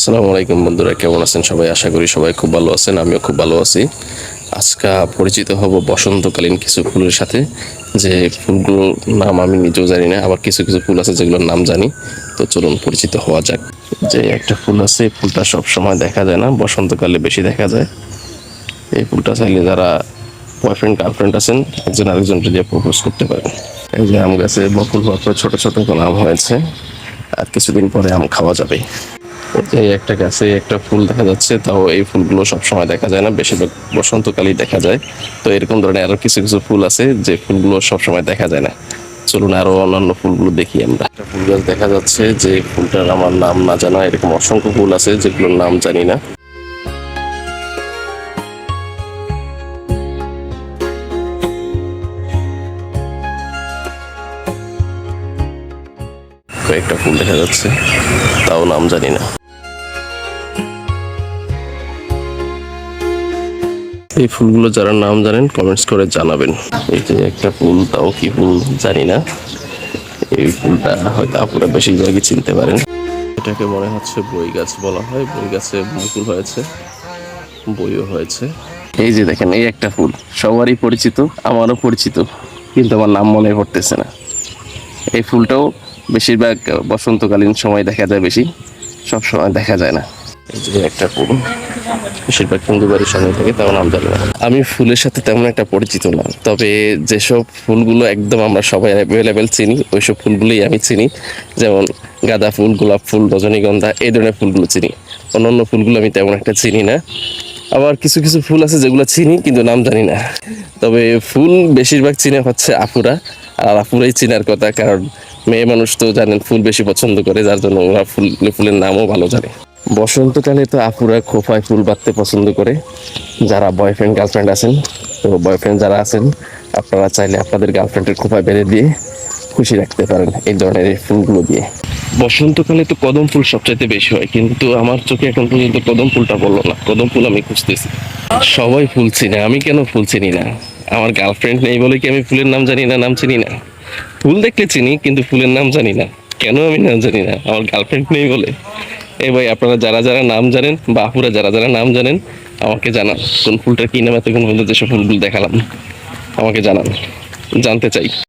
আসসালামু আলাইকুম বন্ধুরা, কেমন আছেন সবাই? আশা করি সবাই খুব ভালো আছেন। আমিও খুব ভালো আছি। আজকে পরিচিত হব বসন্তকালীন কিছু ফুলের সাথে, যে ফুলগুলোর নাম আমি নিজেও জানি না, আবার কিছু কিছু ফুল আছে যেগুলোর নাম জানি। তো চলুন পরিচিত হওয়া যাক। যে একটা ফুল আছে, এই ফুলটা সব সময় দেখা যায় না, বসন্তকালে বেশি দেখা যায়। এই ফুলটা চাইলে যারা বয়ফ্রেন্ড গার্লফ্রেন্ড আছেন, একজন আরেকজনকে দিয়ে প্রপোজ করতে পারেন। এই যে আম গাছে বকুল হওয়ার পর ছোট ছোট কোনো আম হয়েছে, আর কিছুদিন পরে আম খাওয়া যাবে। এই একটা গাছে একটা ফুল দেখা যাচ্ছে, তাও এই ফুলগুলো সবসময় দেখা যায় না, বেশিরভাগ বসন্তকালেই দেখা যায়। তো এরকম ধরনের আরো কিছু কিছু ফুল আছে যে ফুলগুলো সবসময় দেখা যায় না। চলুন আরো অন্যান্য ফুলগুলো দেখি আমরা। একটা ফুল গাছ দেখা যাচ্ছে, যে ফুলটার আমার নাম না জানা, এরকম অসংখ্য ফুল আছে যেগুলোর নাম জানি না। কয়েকটা ফুল দেখা যাচ্ছে, তাও নাম জানি না। এই ফুলগুলো যারা নাম জানেন কমেন্টস করে জানাবেন। এই যে একটা ফুল, তাও কি ফুল জানি না। এই ফুলটা হয়তো আপনারা বেশিরভাগই চিনতে পারেন। এটাকে মনে হচ্ছে বই গাছ বলা হয়। বই গাছে মুকুল হয়েছে, বইও হয়েছে। এই যে দেখেন, এই একটা ফুল সবারই পরিচিত, আমারও পরিচিত, কিন্তু আমার নাম মনে পড়তেছে না। এই ফুলটাও বেশিরভাগ বসন্তকালীন সময় দেখা যায়, বেশি সব সময় দেখা যায় না। এই যে একটা ফুল বেশিরভাগ হিন্দু বাড়ির সামনে থাকে, তাও নাম জানি না। আমি ফুলের সাথে তেমন একটা পরিচিত না, তবে যেসব ফুলগুলো একদম আমরা সবাই অ্যাভেলেবেল চিনি, ওইসব ফুলগুলোই আমি চিনি। যেমন গাঁদা ফুল, গোলাপ ফুল, রজনীগন্ধা, এই ধরনের ফুলগুলো চিনি। অন্যান্য ফুলগুলো আমি তেমন একটা চিনি না। আবার কিছু কিছু ফুল আছে যেগুলো চিনি কিন্তু নাম জানি না। তবে ফুল বেশিরভাগ চিনে হচ্ছে আপুরা, আর আপুরাই চিনার কথা, কারণ মেয়ে মানুষ তো জানেন ফুল বেশি পছন্দ করে, যার জন্য ওরা ফুলের নামও ভালো জানে। বসন্তকালে তো আপুরা খোপায় ফুল বাঁধতে পছন্দ করে, যারা বয়ফ্রেন্ড গার্লফ্রেন্ড আছেন। তো বয়ফ্রেন্ড যারা আছেন, আপনারা চাইলে আপনাদের গার্লফ্রেন্ডের খোপায় বেঁধে দিয়ে খুশি রাখতে পারেন এই ধরনের এই ফুলগুলো দিয়ে। বসন্তকালে তো কদম ফুল সবচাইতে বেশি হয়, কিন্তু আমার চোখে এখন পর্যন্ত কদম ফুলটা বললো না। কদম ফুল আমি খুঁজতেছি। সবাই ফুল চিনে, আমি কেন ফুল চিনি না? আমার গার্লফ্রেন্ড নেই বলে কি আমি ফুলের নাম জানি না, নাম চিনি না? ফুল দেখলে চিনি, কিন্তু ফুলের নাম জানি না। কেন আমি নাম জানি না? আমার গার্লফ্রেন্ড নেই বলে? এই ভাই, আপনারা যারা যারা নাম জানেন, বা আপুরা যারা যারা নাম জানেন, আমাকে জানান কোন ফুলটার কি নাম। এতক্ষণ পর্যন্ত যেসব ফুলগুলো দেখালাম আমাকে জানান, জানতে চাই।